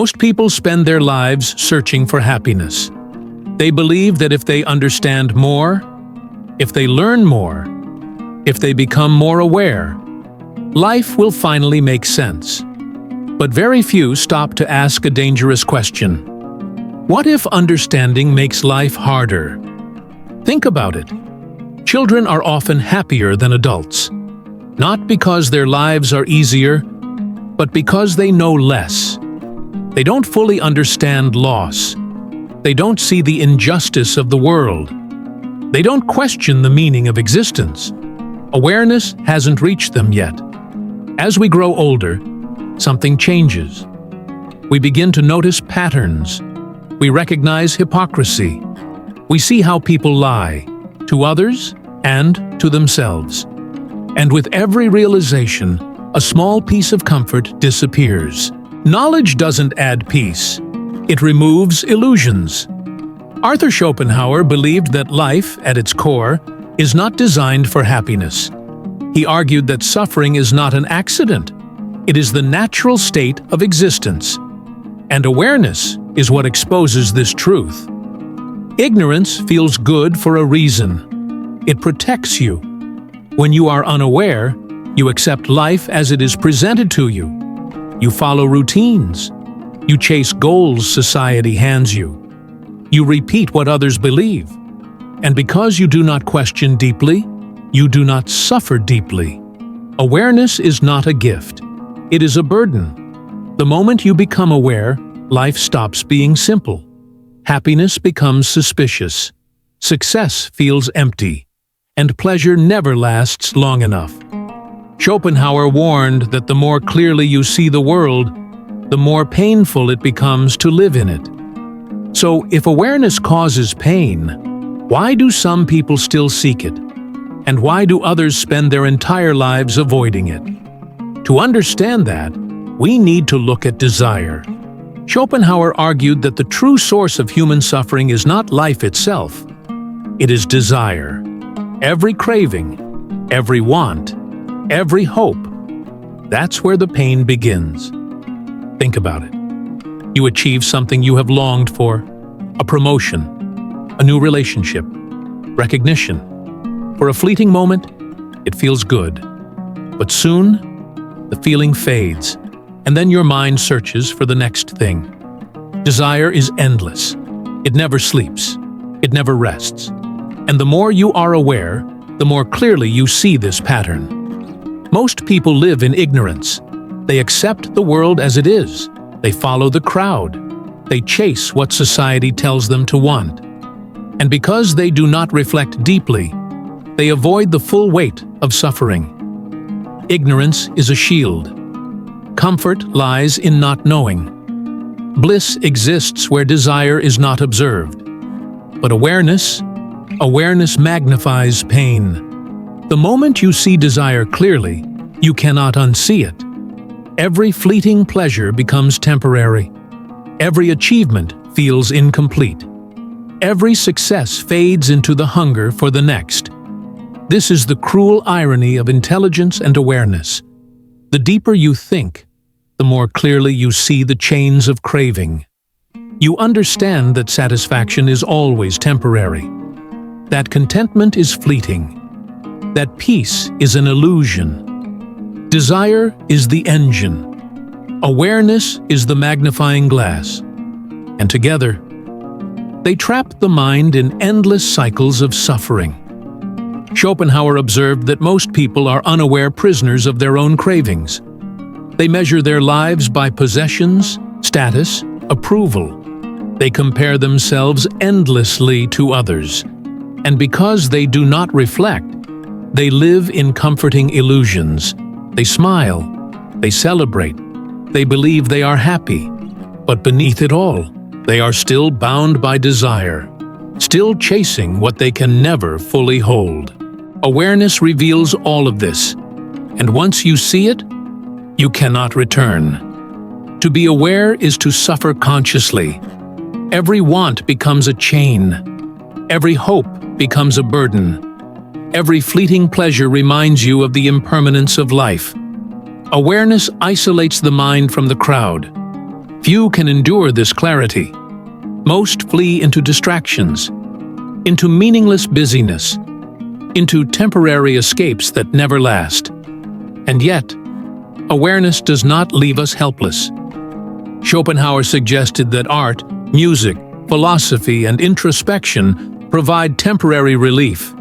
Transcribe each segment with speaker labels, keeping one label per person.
Speaker 1: Most people spend their lives searching for happiness. They believe that if they understand more, if they learn more, if they become more aware, life will finally make sense. But very few stop to ask a dangerous question. What if understanding makes life harder? Think about it. Children are often happier than adults, not because their lives are easier, but because they know less. They don't fully understand loss. They don't see the injustice of the world. They don't question the meaning of existence. Awareness hasn't reached them yet. As we grow older, something changes. We begin to notice patterns. We recognize hypocrisy. We see how people lie, to others and to themselves. And with every realization, a small piece of comfort disappears. Knowledge doesn't add peace. It removes illusions. Arthur Schopenhauer believed that life, at its core, is not designed for happiness. He argued that suffering is not an accident. It is the natural state of existence. And awareness is what exposes this truth. Ignorance feels good for a reason. It protects you. When you are unaware, you accept life as it is presented to you. You follow routines. You chase goals society hands you. You repeat what others believe. And because you do not question deeply, you do not suffer deeply. Awareness is not a gift. It is a burden. The moment you become aware, life stops being simple. Happiness becomes suspicious. Success feels empty. And pleasure never lasts long enough. Schopenhauer warned that the more clearly you see the world, the more painful it becomes to live in it. So, if awareness causes pain, why do some people still seek it? And why do others spend their entire lives avoiding it? To understand that, we need to look at desire. Schopenhauer argued that the true source of human suffering is not life itself. It is desire. Every craving, every want, every hope. That's where the pain begins. Think about it. You achieve something you have longed for, a promotion, a new relationship, recognition. For a fleeting moment, it feels good. But soon, the feeling fades, and then your mind searches for the next thing. Desire is endless. It never sleeps. It never rests. And the more you are aware, the more clearly you see this pattern. Most people live in ignorance. They accept the world as it is. They follow the crowd. They chase what society tells them to want. And because they do not reflect deeply, they avoid the full weight of suffering. Ignorance is a shield. Comfort lies in not knowing. Bliss exists where desire is not observed. But awareness magnifies pain. The moment you see desire clearly, you cannot unsee it. Every fleeting pleasure becomes temporary. Every achievement feels incomplete. Every success fades into the hunger for the next. This is the cruel irony of intelligence and awareness. The deeper you think, the more clearly you see the chains of craving. You understand that satisfaction is always temporary, that contentment is fleeting, that peace is an illusion. Desire is the engine. Awareness is the magnifying glass. And together, they trap the mind in endless cycles of suffering. Schopenhauer observed that most people are unaware prisoners of their own cravings. They measure their lives by possessions, status, approval. They compare themselves endlessly to others. And because they do not reflect, they live in comforting illusions. They smile, they celebrate, they believe they are happy. But beneath it all, they are still bound by desire, still chasing what they can never fully hold. Awareness reveals all of this, and once you see it, you cannot return. To be aware is to suffer consciously. Every want becomes a chain. Every hope becomes a burden. Every fleeting pleasure reminds you of the impermanence of life. Awareness isolates the mind from the crowd. Few can endure this clarity. Most flee into distractions, into meaningless busyness, into temporary escapes that never last. And yet, awareness does not leave us helpless. Schopenhauer suggested that art, music, philosophy, and introspection provide temporary relief.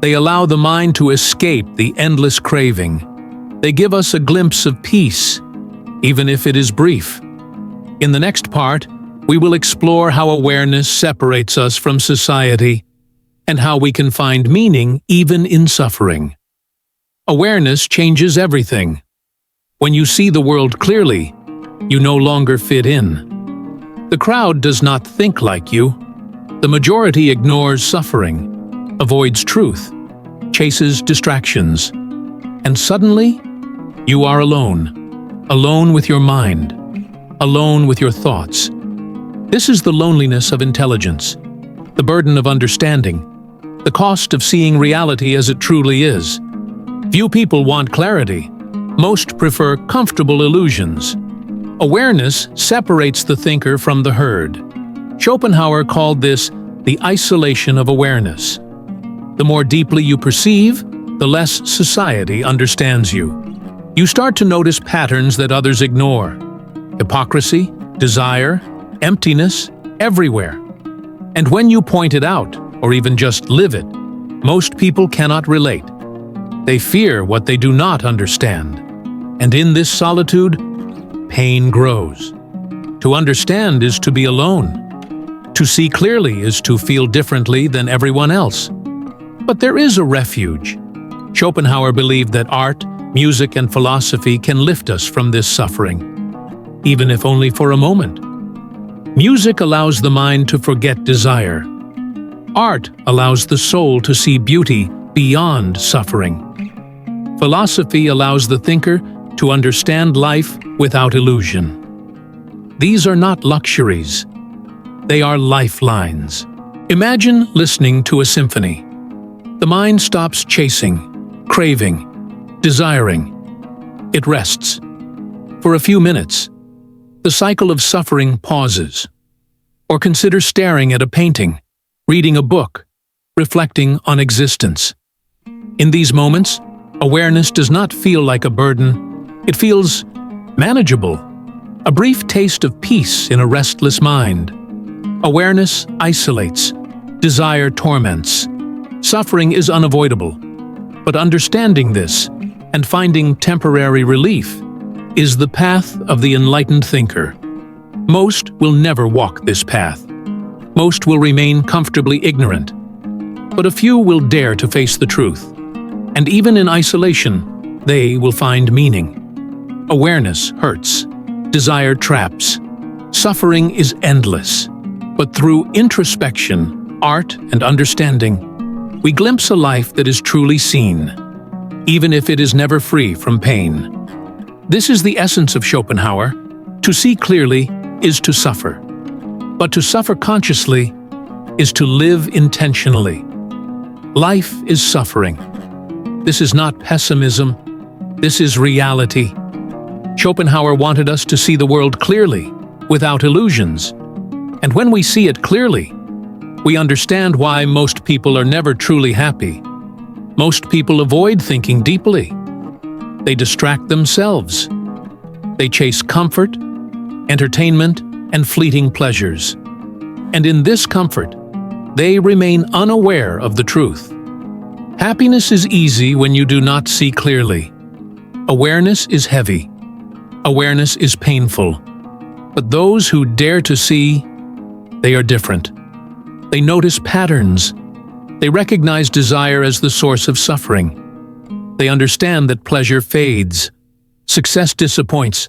Speaker 1: They allow the mind to escape the endless craving. They give us a glimpse of peace, even if it is brief. In the next part, we will explore how awareness separates us from society and how we can find meaning even in suffering. Awareness changes everything. When you see the world clearly, you no longer fit in. The crowd does not think like you. The majority ignores suffering, avoids truth, chases distractions, and suddenly, you are alone. Alone with your mind. Alone with your thoughts. This is the loneliness of intelligence, the burden of understanding, the cost of seeing reality as it truly is. Few people want clarity. Most prefer comfortable illusions. Awareness separates the thinker from the herd. Schopenhauer called this the isolation of awareness. The more deeply you perceive, the less society understands you. You start to notice patterns that others ignore. Hypocrisy, desire, emptiness, everywhere. And when you point it out, or even just live it, most people cannot relate. They fear what they do not understand. And in this solitude, pain grows. To understand is to be alone. To see clearly is to feel differently than everyone else. But there is a refuge. Schopenhauer believed that art, music, and philosophy can lift us from this suffering, even if only for a moment. Music allows the mind to forget desire. Art allows the soul to see beauty beyond suffering. Philosophy allows the thinker to understand life without illusion. These are not luxuries. They are lifelines. Imagine listening to a symphony. The mind stops chasing, craving, desiring. It rests. For a few minutes, the cycle of suffering pauses. Or consider staring at a painting, reading a book, reflecting on existence. In these moments, awareness does not feel like a burden. It feels manageable, a brief taste of peace in a restless mind. Awareness isolates, desire torments. Suffering is unavoidable, but understanding this and finding temporary relief is the path of the enlightened thinker. Most will never walk this path. Most will remain comfortably ignorant, but a few will dare to face the truth. And even in isolation, they will find meaning. Awareness hurts. Desire traps. Suffering is endless. But through introspection, art, and understanding, we glimpse a life that is truly seen, even if it is never free from pain. This is the essence of Schopenhauer. To see clearly is to suffer. But to suffer consciously is to live intentionally. Life is suffering. This is not pessimism. This is reality. Schopenhauer wanted us to see the world clearly, without illusions. And when we see it clearly, we understand why most people are never truly happy. Most people avoid thinking deeply. They distract themselves. They chase comfort, entertainment, and fleeting pleasures. And in this comfort, they remain unaware of the truth. Happiness is easy when you do not see clearly. Awareness is heavy. Awareness is painful. But those who dare to see, they are different. They notice patterns. They recognize desire as the source of suffering. They understand that pleasure fades, success disappoints,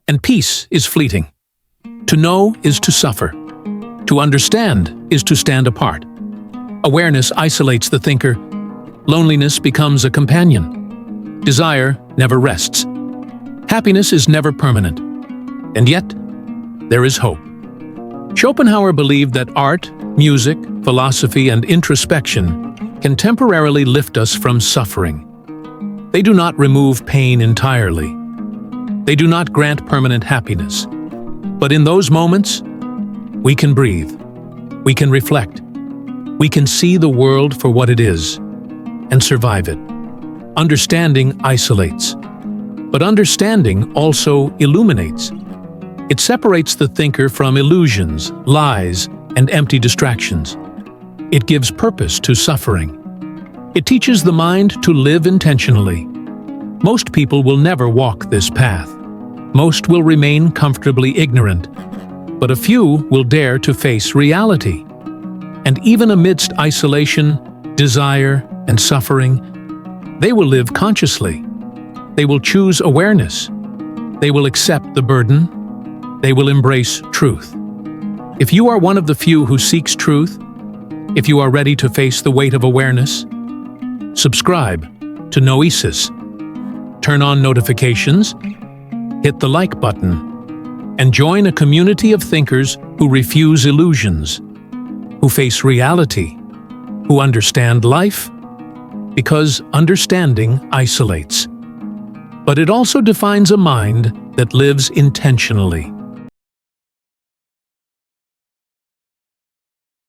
Speaker 1: and peace is fleeting. To know is to suffer. To understand is to stand apart. Awareness isolates the thinker. Loneliness becomes a companion. Desire never rests. Happiness is never permanent. And yet, there is hope. Schopenhauer believed that art, music, philosophy, and introspection can temporarily lift us from suffering. They do not remove pain entirely. They do not grant permanent happiness. But in those moments, we can breathe, we can reflect, we can see the world for what it is and survive it. Understanding isolates, but understanding also illuminates. It separates the thinker from illusions, lies, and empty distractions. It gives purpose to suffering. It teaches the mind to live intentionally. Most people will never walk this path. Most will remain comfortably ignorant, but a few will dare to face reality. And even amidst isolation, desire, and suffering, they will live consciously. They will choose awareness. They will accept the burden. They will embrace truth. If you are one of the few who seeks truth, if you are ready to face the weight of awareness, subscribe to NOESIS. Turn on notifications, hit the like button, and join a community of thinkers who refuse illusions, who face reality, who understand life, because understanding isolates. But it also defines a mind that lives intentionally.